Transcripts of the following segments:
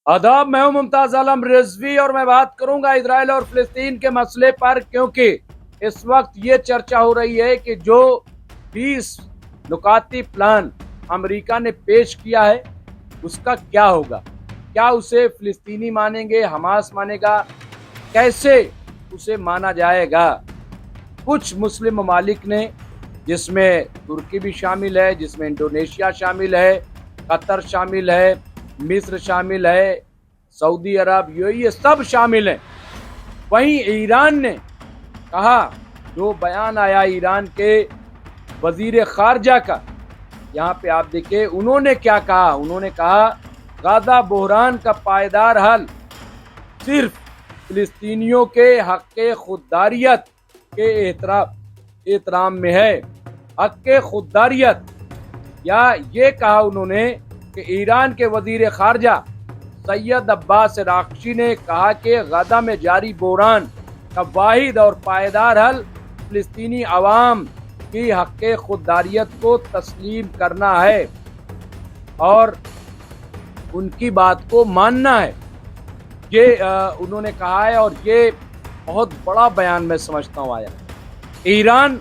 आदाब, मैं हूं मुमताज आलम रिजवी और मैं बात करूंगा इजराइल और फिलिस्तीन के मसले पर, क्योंकि इस वक्त ये चर्चा हो रही है कि जो 20 नुकाती प्लान अमेरिका ने पेश किया है उसका क्या होगा। क्या उसे फिलिस्तीनी मानेंगे, हमास मानेगा, कैसे उसे माना जाएगा। कुछ मुस्लिम ममालिक ने, जिसमें तुर्की भी शामिल है, जिसमें इंडोनेशिया शामिल है, कतर शामिल है, मिस्र शामिल है, सऊदी अरब, यूएई, ये सब शामिल हैं। वहीं ईरान ने कहा, जो बयान आया ईरान के वजीर खारजा का, यहाँ पे आप देखिए उन्होंने क्या कहा। उन्होंने कहा गाजा बहरान का पायदार हल सिर्फ फिलिस्तीनियों के हक खुददारियत के एहतराम में है। हक खुददारियत, या ये कहा उन्होंने कि ईरान के वजीर खारजा सैयद अब्बास राक्शी ने कहा कि गाजा में जारी बहरान का वाहिद और पायदार हल फिलिस्तीनी अवाम की हक खुददारियत को तस्लीम करना है और उनकी बात को मानना है। ये उन्होंने कहा है और ये बहुत बड़ा बयान मैं समझता हूँ आया। ईरान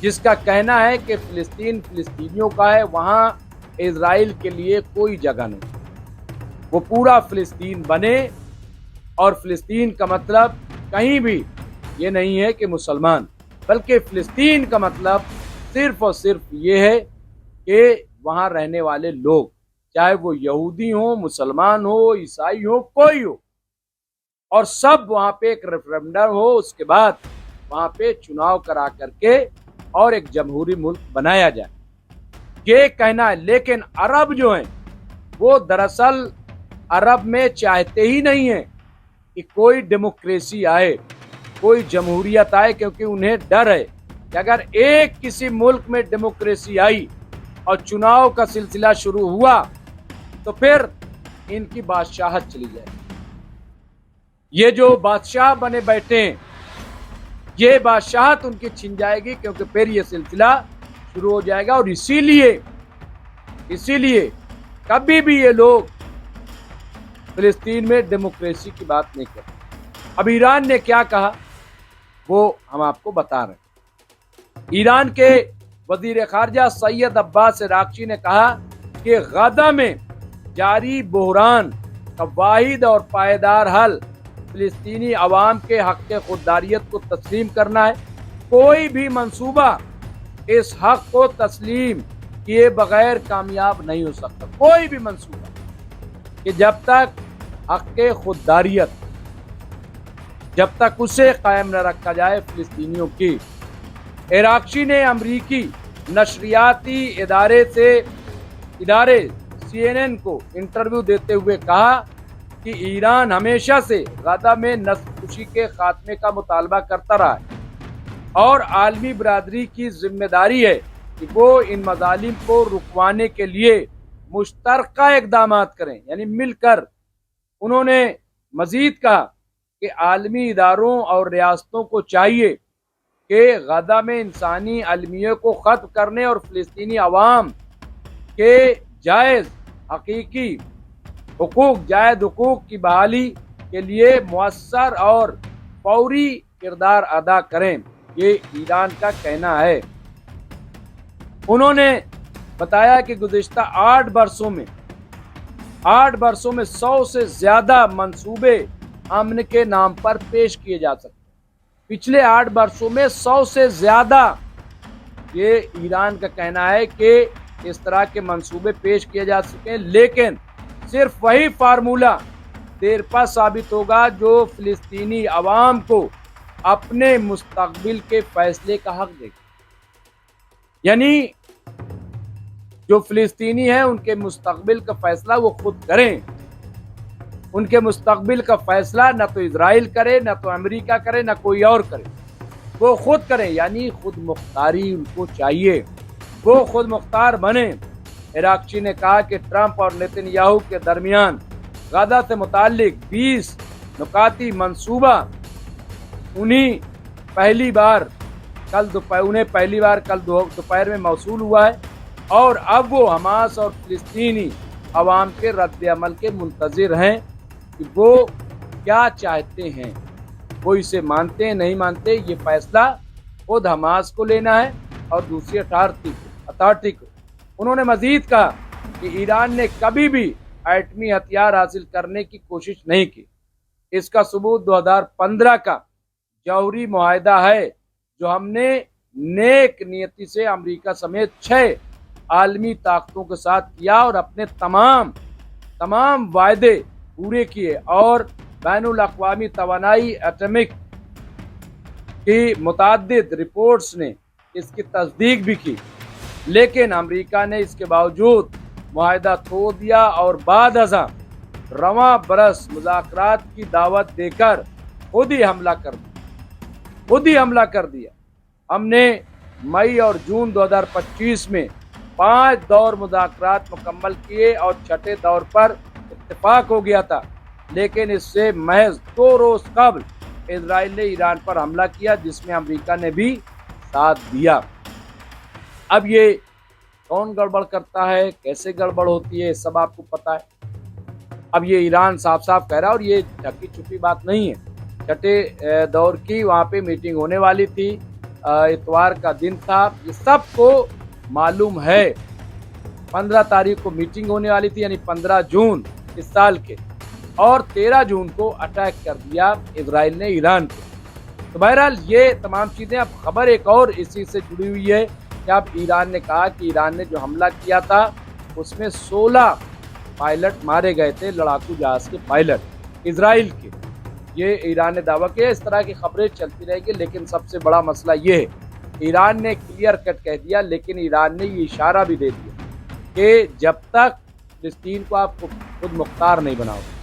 जिसका कहना है कि फिलिस्तीन फिलिस्तीनियों का है, वहाँ इजराइल के लिए कोई जगह नहीं, वो पूरा फिलिस्तीन बने। और फिलिस्तीन का मतलब कहीं भी ये नहीं है कि मुसलमान, बल्कि फिलिस्तीन का मतलब सिर्फ और सिर्फ ये है कि वहाँ रहने वाले लोग, चाहे वो यहूदी हो, मुसलमान हो, ईसाई हो, कोई हो, और सब वहाँ पे एक रेफरेंडम हो, उसके बाद वहाँ पे चुनाव करा करके और एक जमहूरी मुल्क बनाया जाए, ये कहना है। लेकिन अरब जो हैं वो दरअसल अरब में चाहते ही नहीं है कि कोई डेमोक्रेसी आए, कोई जमहूरियत आए, क्योंकि उन्हें डर है कि अगर एक किसी मुल्क में डेमोक्रेसी आई और चुनाव का सिलसिला शुरू हुआ तो फिर इनकी बादशाहत चली जाएगी। ये जो बादशाह बने बैठे हैं, ये बादशाहत उनकी छिन जाएगी, क्योंकि फिर ये सिलसिला शुरू हो जाएगा। और इसीलिए कभी भी ये लोग फिलिस्तीन में डेमोक्रेसी की बात नहीं करते। अब ईरान ने क्या कहा वो हम आपको बता रहे हैं। ईरान के वजीर खारजा सैयद अब्बास राक्शी ने कहा कि गाजा में जारी बहरान का वाहिद और पायदार हल फिलिस्तीनी अवाम के हक खुददारियत को तस्लीम करना है। कोई भी मंसूबा इस हक को तस्लीम किए बगैर कामयाब नहीं हो सकता। कोई भी मंसूबा, कि जब तक हक खुददारियत, जब तक उसे कायम न रखा जाए फिलिस्तीनियों की। राक्शी ने अमरीकी नशरियाती इदारे CNN को इंटरव्यू देते हुए कहा कि ईरान हमेशा से गाजा में नस्लकुशी के खात्मे का मुतालबा करता रहा है और आलमी बरादरी की जिम्मेदारी है कि वो इन मजालिम को रुकवाने के लिए मुश्तरका इकदाम करें, यानी मिलकर। उन्होंने मजीद कहा कि आलमी इदारों और रियासतों को चाहिए कि गाजा में इंसानी अलमिया को खत्म करने और फिलिस्तीनी अवाम के जायज़ हकीकी हुकूक की बहाली के लिए मुअस्सर और फौरी किरदार अदा करें। ये ईरान का कहना है। उन्होंने बताया कि गुज़िश्ता 8 वर्षों में 100 से ज्यादा मंसूबे अमन के नाम पर पेश किए जा सकते हैं। पिछले 8 वर्षों में 100 से ज्यादा, ये ईरान का कहना है कि इस तरह के मंसूबे पेश किए जा सके हैं। लेकिन सिर्फ वही फार्मूला देरपा साबित होगा जो फिलिस्तीनी अवाम को अपने मुस्तकबिल के फैसले का हक देगा। यानी जो फिलिस्तीनी है उनके मुस्तकबिल का फैसला वो खुद करें। उनके मुस्तकबिल का फैसला न तो इजराइल करे, न तो अमेरिका करे, न कोई और करे, वो खुद करें। यानी खुद मुख्तारी उनको चाहिए, वो खुद मुख्तार बने। राक्शी ने कहा कि ट्रंप और नेतन्याहू के दरमियान गाजा से मुताल्लिक 20 नुकाती मंसूबा उन्हें पहली बार कल दोपहर में मौसूल हुआ है और अब वो हमास और फिलिस्तीनी अवाम के रद्द-ए-अमल के मुंतज़िर हैं कि वो क्या चाहते हैं। वो इसे मानते हैं नहीं मानते, ये फैसला खुद हमास को लेना है और दूसरी अथॉरिटी को। उन्होंने मजीद कहा कि ईरान ने कभी भी एटमी हथियार हासिल करने की कोशिश नहीं की। इसका सबूत 2015 का जौहरी मुआहदा है जो हमने नेक नियति से अमेरिका समेत 6 आलमी ताकतों के साथ किया और अपने तमाम वायदे पूरे किए और बैनुल अक़वामी तवानाई एटमिक की मुताद्दिद रिपोर्ट्स ने इसकी तस्दीक भी की, लेकिन अमेरिका ने इसके बावजूद मुआहदा तोड़ दिया और बाद अज़ां रवां बरस मुज़ाकरात की दावत देकर खुद ही हमला कर दिया। हमने मई और जून 2025 में 5 दौर मुज़ाकरात मुकम्मल किए और छठे दौर पर इत्तेफाक हो गया था, लेकिन इससे महज 2 रोज कबल इजराइल ने ईरान पर हमला किया जिसमें अमेरिका ने भी साथ दिया। अब ये कौन गड़बड़ करता है, कैसे गड़बड़ होती है, सब आपको पता है। अब ये ईरान साफ साफ कह रहा है और ये ढकी छुपी बात नहीं है। छठे दौर की वहाँ पे मीटिंग होने वाली थी, इतवार का दिन था, ये सबको मालूम है। 15 तारीख को मीटिंग होने वाली थी, यानी 15 जून इस साल के, और 13 जून को अटैक कर दिया इजराइल ने ईरान को। तो बहरहाल ये तमाम चीज़ें, अब खबर एक और इसी से जुड़ी हुई है कि अब ईरान ने कहा कि ईरान ने जो हमला किया था उसमें 16 पायलट मारे गए थे, लड़ाकू जहाज के पायलट इजराइल के। ये ईरान ने दावा किया। इस तरह की खबरें चलती रहेगी, लेकिन सबसे बड़ा मसला ये है, ईरान ने क्लियर कट कह दिया, लेकिन ईरान ने ये इशारा भी दे दिया कि जब तक फिलिस्तीन को आप खुद मुख्तार नहीं बनाओगे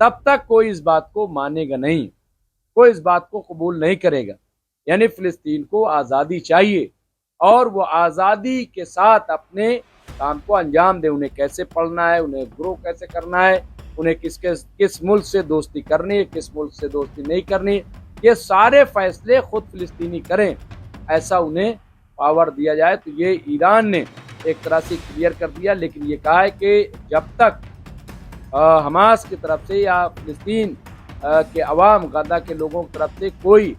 तब तक कोई इस बात को मानेगा नहीं, कोई इस बात को कबूल नहीं करेगा। यानी फिलिस्तीन को आज़ादी चाहिए और वो आज़ादी के साथ अपने काम को अंजाम दे। उन्हें कैसे पढ़ना है, उन्हें ग्रो कैसे करना है, उन्हें किस मुल्क से दोस्ती करनी है, किस मुल्क से दोस्ती नहीं करनी, ये सारे फैसले खुद फिलिस्तीनी करें, ऐसा उन्हें पावर दिया जाए। तो ये ईरान ने एक तरह से क्लियर कर दिया, लेकिन ये कहा है कि जब तक हमास की तरफ से या फिलिस्तीन के अवाम गजा के लोगों की तरफ से कोई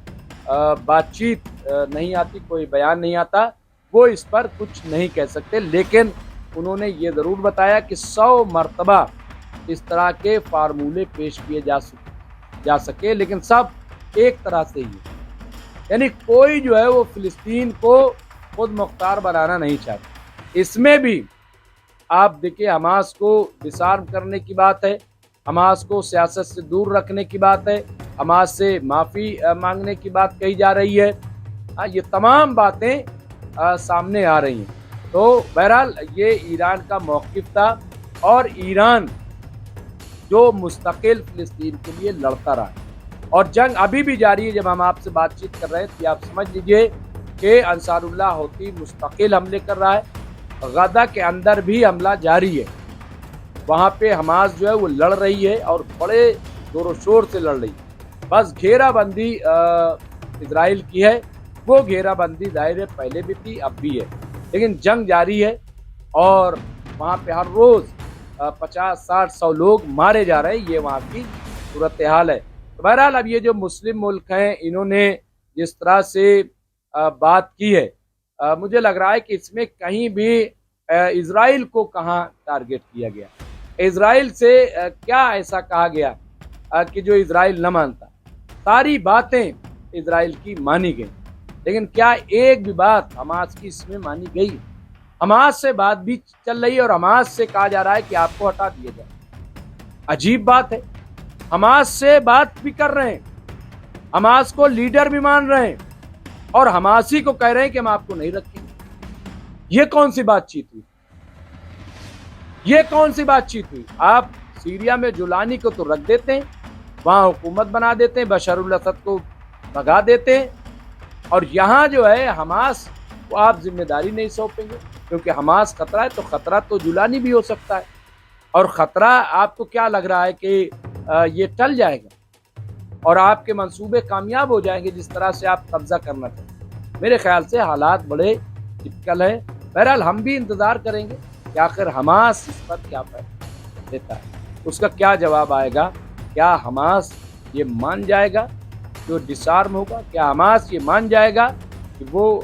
बातचीत नहीं आती, कोई बयान नहीं आता, वो इस पर कुछ नहीं कह सकते। लेकिन उन्होंने ये ज़रूर बताया कि 100 मरतबा इस तरह के फार्मूले पेश किए जा सके, लेकिन सब एक तरह से ही, यानी कोई जो है वो फिलिस्तीन को खुद मुख्तार बनाना नहीं चाहता। इसमें भी आप देखिए, हमास को डिसआर्म करने की बात है, हमास को सियासत से दूर रखने की बात है, हमास से माफ़ी मांगने की बात कही जा रही है। ये तमाम बातें सामने आ रही हैं। तो बहरहाल ये ईरान का मौक़िफ़ था और ईरान जो मुस्तकिल फ़िलिस्तीन के लिए लड़ता रहा और जंग अभी भी जारी है। जब हम आपसे बातचीत कर रहे थे, आप समझ लीजिए कि अंसारुल्लाह हौती मुस्तकिल हमले कर रहा है, गजा के अंदर भी हमला जारी है। वहाँ पे हमास जो है वो लड़ रही है और बड़े जोरों शोर से लड़ रही है। बस घेराबंदी इजराइल की है, वो घेराबंदी ज़ाहिर है पहले भी थी, अब भी है, लेकिन जंग जारी है और वहाँ पे हर रोज़ 50, 60, 100 लोग मारे जा रहे हैं। ये वहाँ की सूरत हाल है। तो बहरहाल अब ये जो मुस्लिम मुल्क हैं, इन्होंने जिस तरह से बात की है, मुझे लग रहा है कि इसमें कहीं भी इजराइल को कहाँ टारगेट किया गया, इजराइल से क्या ऐसा कहा गया कि जो इजराइल न मानता। सारी बातें इजराइल की मानी गई, लेकिन क्या एक भी बात हमास की इसमें मानी गई? हमास से बात भी चल रही है और हमास से कहा जा रहा है कि आपको हटा दिया जाए। अजीब बात है, हमास से बात भी कर रहे हैं, हमास को लीडर भी मान रहे हैं और हमासी को कह रहे हैं कि हम आपको नहीं रखेंगे। ये कौन सी बातचीत हुई? ये कौन सी बातचीत हुई? आप सीरिया में जुलानी को तो रख देते हैं, वहां हुकूमत बना देते हैं, बशर असद को भगा देते हैं, और यहाँ जो है हमास को आप जिम्मेदारी नहीं सौंपेंगे, क्योंकि हमास खतरा है। तो खतरा तो जुलानी भी हो सकता है, और खतरा आपको क्या लग रहा है कि ये टल जाएगा और आपके मंसूबे कामयाब हो जाएंगे जिस तरह से आप कब्जा करना चाहते हैं? मेरे ख्याल से हालात बड़े टिपिकल है। बहरहाल हम भी इंतज़ार करेंगे कि आखिर हमास इस पर क्या फैसला देता है, उसका क्या जवाब आएगा। क्या हमास ये मान जाएगा जो डिसआर्म होगा? क्या हमास ये मान जाएगा कि वो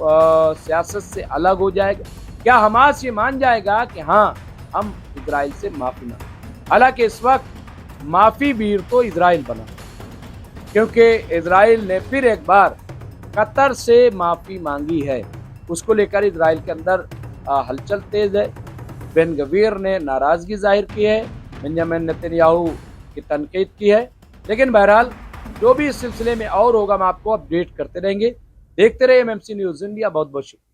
सियासत से अलग हो जाएगा? क्या हमास ये मान जाएगा कि हाँ, हम इजराइल से माफ़ी मांगे? हालांकि इस वक्त माफ़ी वीर तो इजराइल बना, क्योंकि इजराइल ने फिर एक बार कतर से माफ़ी मांगी है। उसको लेकर इजराइल के अंदर हलचल तेज है। बेन गवीर ने नाराज़गी जाहिर की है, बेंजामिन नेतन्याहू की तनकीद की है। लेकिन बहरहाल जो भी इस सिलसिले में और होगा, हम आपको अपडेट करते रहेंगे। देखते रहिए एमएमसी न्यूज़ इंडिया। बहुत बहुत शुक्रिया।